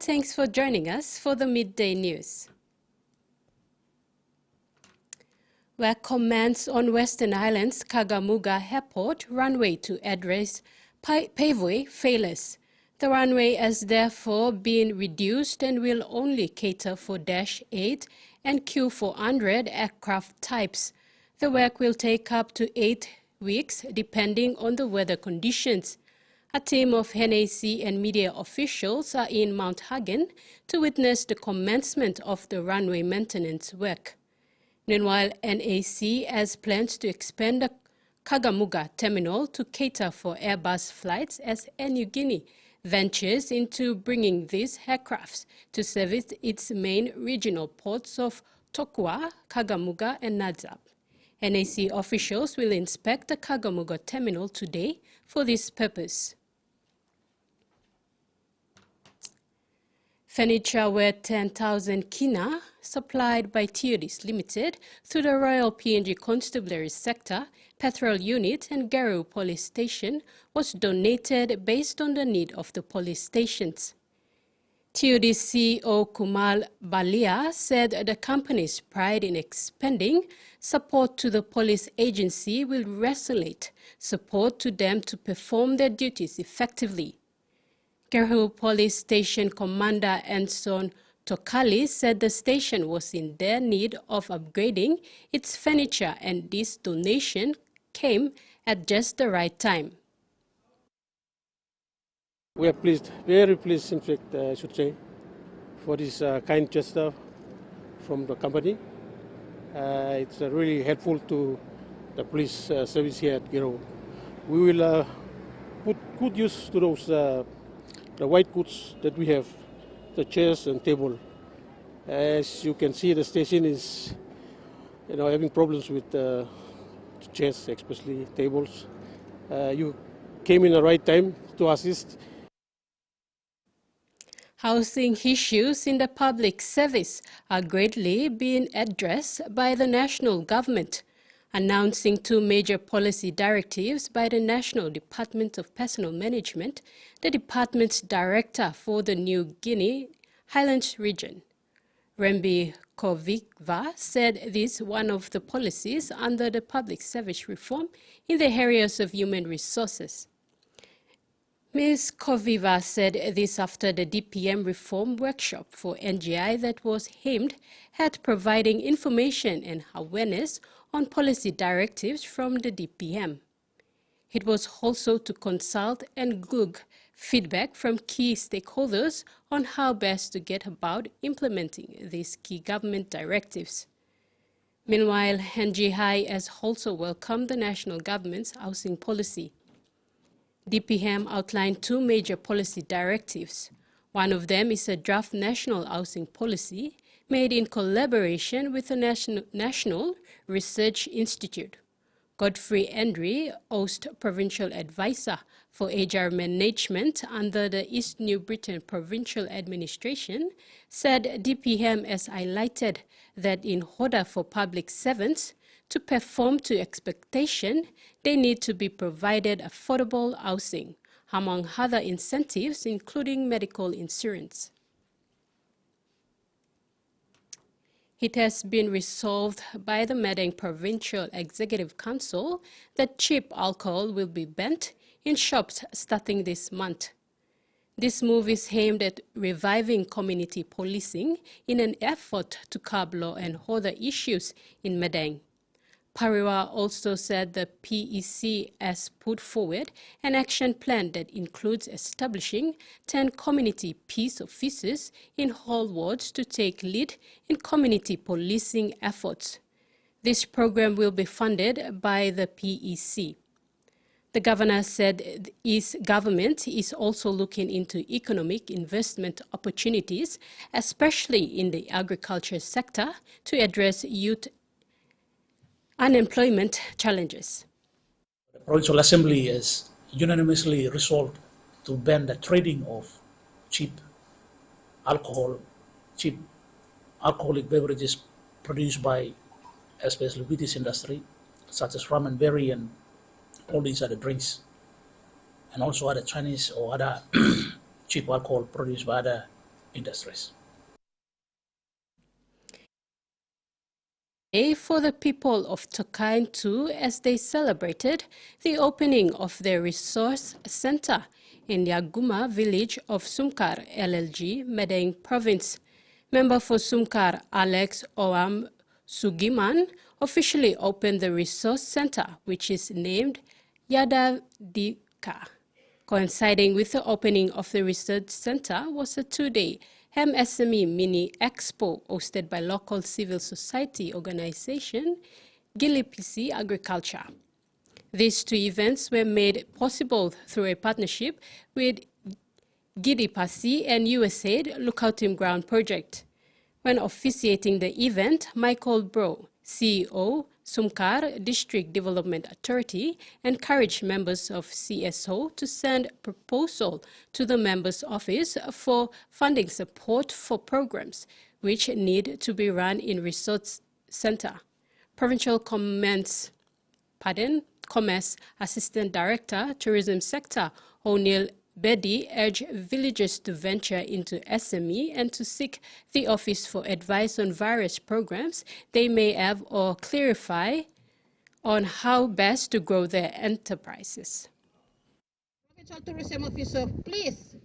thanks for joining us for the midday news. Where comments on Western Islands Kagamega Airport runway to address paveway failures. The runway has therefore been reduced and will only cater for Dash 8 and Q400 aircraft types. The work will take up to 8 weeks depending on the weather conditions. A team of NAC and media officials are in Mount Hagen to witness the commencement of the runway maintenance work. Meanwhile, NAC has plans to expand the Kagamega terminal to cater for Airbus flights as Air Niugini ventures into bringing these aircrafts to service its main regional ports of Tokwa, Kagamega and Nadzab. NAC officials will inspect the Kagamega terminal today for this purpose. Furniture worth 10,000 kina, supplied by Theodis Limited through the Royal PNG Constabulary Sector, Patrol Unit and Garu Police Station, was donated based on the need of the police stations. Theodis CEO Kumal Balia said the company's pride in expanding support to the police agency will resonate support to them to perform their duties effectively. Garu Police Station Commander Anson Tokali said the station was in their need of upgrading its furniture and this donation came at just the right time. We are pleased, very pleased in fact, I should say, for this kind gesture from the company. It's really helpful to the police service here at Garu. We will put good use to those the white goods that we have, the chairs and table. As you can see, the station is, having problems with chairs, especially tables. You came in the right time to assist. Housing issues in the public service are greatly being addressed by the national government, announcing 2 major policy directives by the National Department of Personal Management, the department's director for the New Guinea Highlands region. Rembi Kovikva said this is one of the policies under the public service reform in the areas of human resources. Ms. Koviva said this after the DPM reform workshop for NGI that was aimed at providing information and awareness on policy directives from the DPM. It was also to consult and glean feedback from key stakeholders on how best to get about implementing these key government directives. Meanwhile, NGI has also welcomed the national government's housing policy. DPM outlined 2 major policy directives. One of them is a draft national housing policy made in collaboration with the National Research Institute. Godfrey Andre, Host Provincial Advisor for HR Management under the East New Britain Provincial Administration, said DPM has highlighted that in order for public servants to perform to expectation, they need to be provided affordable housing, among other incentives including medical insurance. It has been resolved by the Madang Provincial Executive Council that cheap alcohol will be banned in shops starting this month. This move is aimed at reviving community policing in an effort to curb law and other issues in Madang. Pariwa also said the PEC has put forward an action plan that includes establishing 10 community peace officers in all wards to take lead in community policing efforts. This program will be funded by the PEC. The governor said his government is also looking into economic investment opportunities, especially in the agriculture sector, to address youth unemployment challenges. The Provincial Assembly has unanimously resolved to ban the trading of cheap alcoholic beverages produced by especially British industry, such as rum and berry and all these other drinks, and also other Chinese or other cheap alcohol produced by other industries. For the people of Tokain too, as they celebrated the opening of their resource center in the Aguma village of Sumkar, LLG, Medeng province. Member for Sumkar, Alex Oam Sugiman, officially opened the resource center, which is named Yada Dika. Coinciding with the opening of the research center was a two-day SME mini expo hosted by local civil society organization Gilipisi Agriculture. These two events were made possible through a partnership with Gidipasi and USAID Lookout in Ground project. When officiating the event, Michael Bro, CEO, Sumkar District Development Authority, encouraged members of CSO to send proposal to the member's office for funding support for programs which need to be run in resource center. Provincial Commerce Assistant Director, Tourism Sector, O'Neill Bedi urged villagers to venture into SME and to seek the office for advice on various programs they may have or clarify on how best to grow their enterprises. Provincial Tourism Officer, please,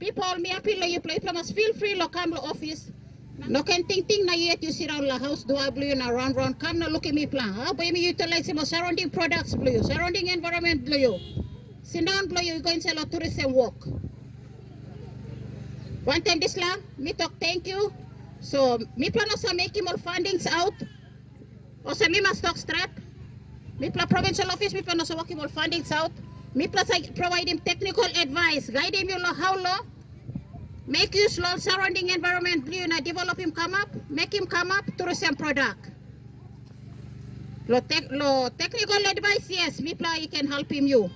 people, me appeal you play, must feel free to come to office. No can think na yet you sit around the house, do I blue and around, come now look at me plan. How by me utilize some surrounding products blue, surrounding environment blue. Sit down blue, you go and sell a tourism walk. One time this lang, me talk thank you. So me plan also making more fundings out. Also me must talk strap. Me plan provincial office, me plan also working more fundings out. Me plus I provide him technical advice, guide him you know how low. Make use of surrounding environment blue and develop him come up, make him come up tourism product. Lo technical advice, yes, me plan he can help him you.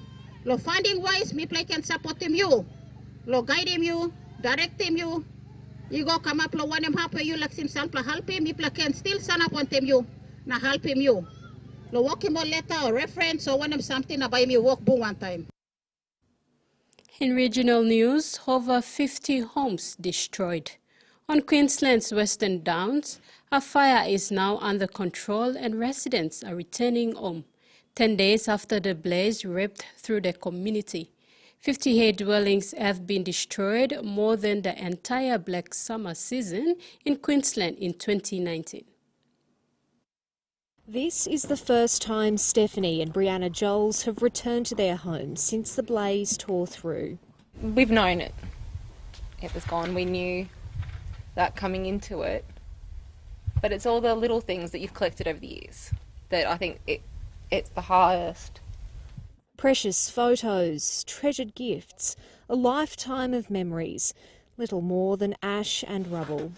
Lo funding wise, me plan can support him you. Lo guide him you, direct him you. You go come up, lo want him help you, like himself, lo help him, me plan can still stand up on him you, na help him you. Lo walk him a letter or reference or want him something na buy me walk boom one time. In regional news, over 50 homes destroyed. On Queensland's Western Downs, a fire is now under control and residents are returning home, 10 days after the blaze ripped through the community. 58 dwellings have been destroyed, more than the entire black summer season in Queensland in 2019. This is the first time Stephanie and Brianna Joels have returned to their home since the blaze tore through. We've known it. It was gone. We knew that coming into it. But it's all the little things that you've collected over the years that I think it's the hardest. Precious photos, treasured gifts, a lifetime of memories, little more than ash and rubble.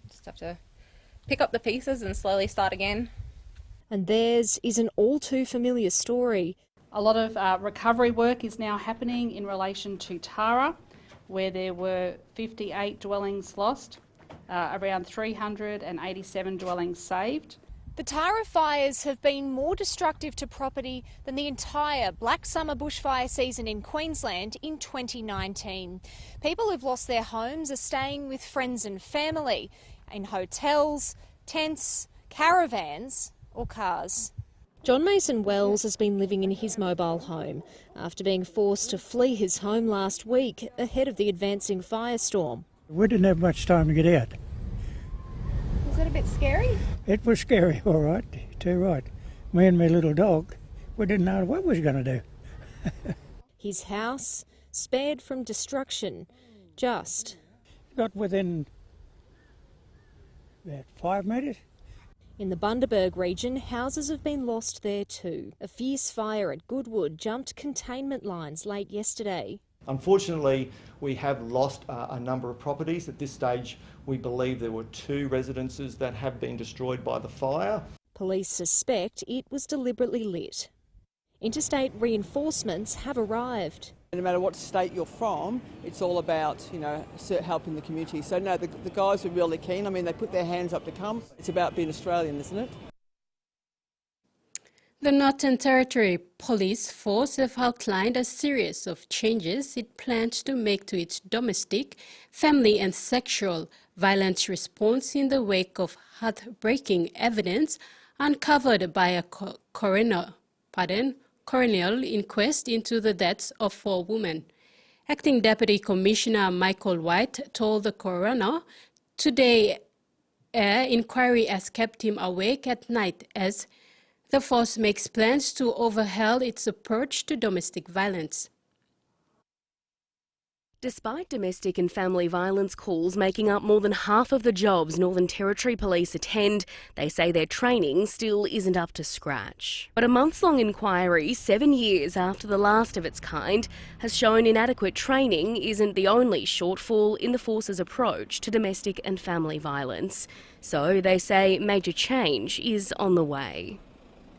Just have to pick up the pieces and slowly start again. And theirs is an all too familiar story. A lot of recovery work is now happening in relation to Tara, where there were 58 dwellings lost, around 387 dwellings saved. The Tara fires have been more destructive to property than the entire Black Summer bushfire season in Queensland in 2019. People who've lost their homes are staying with friends and family, in hotels, tents, caravans or cars. John Mason Wells has been living in his mobile home after being forced to flee his home last week ahead of the advancing firestorm. We didn't have much time to get out. Was it a bit scary? It was scary, all right, too right. Me and my little dog, we didn't know what we was going to do. His house spared from destruction, just. Got within about 5 metres. In the Bundaberg region, houses have been lost there too. A fierce fire at Goodwood jumped containment lines late yesterday. Unfortunately, we have lost a number of properties. At this stage, we believe there were 2 residences that have been destroyed by the fire. Police suspect it was deliberately lit. Interstate reinforcements have arrived. No matter what state you're from, it's all about, helping the community. So no, the guys were really keen. I mean, they put their hands up to come. It's about being Australian, isn't it? The Northern Territory Police Force have outlined a series of changes it plans to make to its domestic, family and sexual violence response in the wake of heartbreaking evidence uncovered by a coronial inquest into the deaths of 4 women. Acting Deputy Commissioner Michael White told the coroner today an inquiry has kept him awake at night as the force makes plans to overhaul its approach to domestic violence. Despite domestic and family violence calls making up more than half of the jobs Northern Territory Police attend, they say their training still isn't up to scratch. But a months-long inquiry, 7 years after the last of its kind, has shown inadequate training isn't the only shortfall in the force's approach to domestic and family violence. So they say major change is on the way.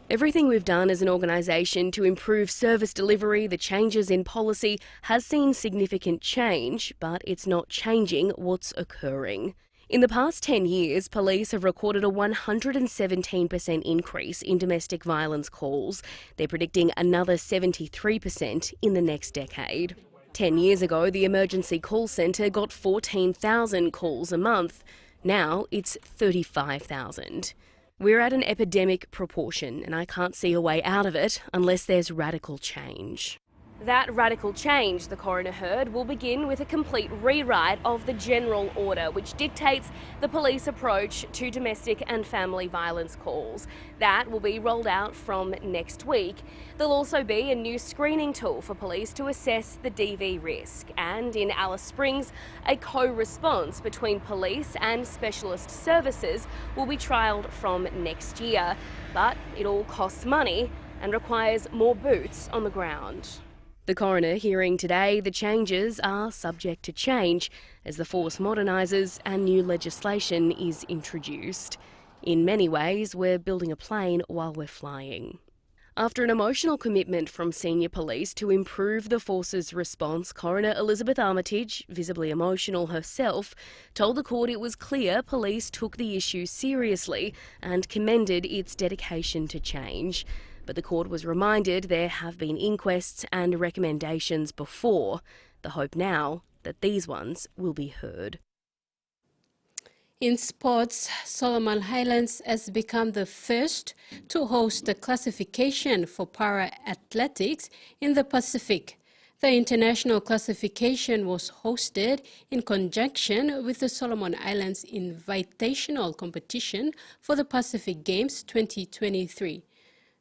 Everything we've done as an organisation to improve service delivery, the changes in policy, has seen significant change, but it's not changing what's occurring. In the past 10 years, police have recorded a 117% increase in domestic violence calls. They're predicting another 73% in the next decade. 10 years ago, the emergency call centre got 14,000 calls a month. Now it's 35,000. We're at an epidemic proportion, and I can't see a way out of it unless there's radical change. That radical change, the coroner heard, will begin with a complete rewrite of the general order, which dictates the police approach to domestic and family violence calls. That will be rolled out from next week. There'll also be a new screening tool for police to assess the DV risk. And in Alice Springs, a co-response between police and specialist services will be trialled from next year. But it all costs money and requires more boots on the ground. The coroner hearing today the changes are subject to change as the force modernises and new legislation is introduced. In many ways, we're building a plane while we're flying. After an emotional commitment from senior police to improve the force's response, Coroner Elizabeth Armitage, visibly emotional herself, told the court it was clear police took the issue seriously and commended its dedication to change. But the court was reminded there have been inquests and recommendations before. The hope now that these ones will be heard. In sports, Solomon Highlands has become the first to host the classification for para-athletics in the Pacific. The international classification was hosted in conjunction with the Solomon Islands Invitational Competition for the Pacific Games 2023.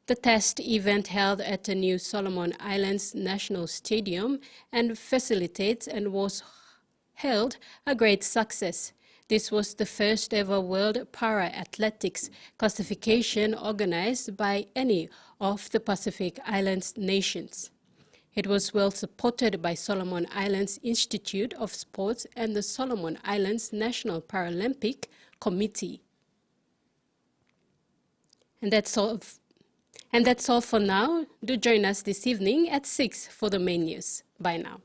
The test event held at the new Solomon Islands National Stadium and facilitates and was held a great success. This was the first ever World Para-Athletics classification organized by any of the Pacific Islands nations. It was well supported by Solomon Islands Institute of Sports and the Solomon Islands National Paralympic Committee. And that's all for now. Do join us this evening at 6 for the main news. Bye now.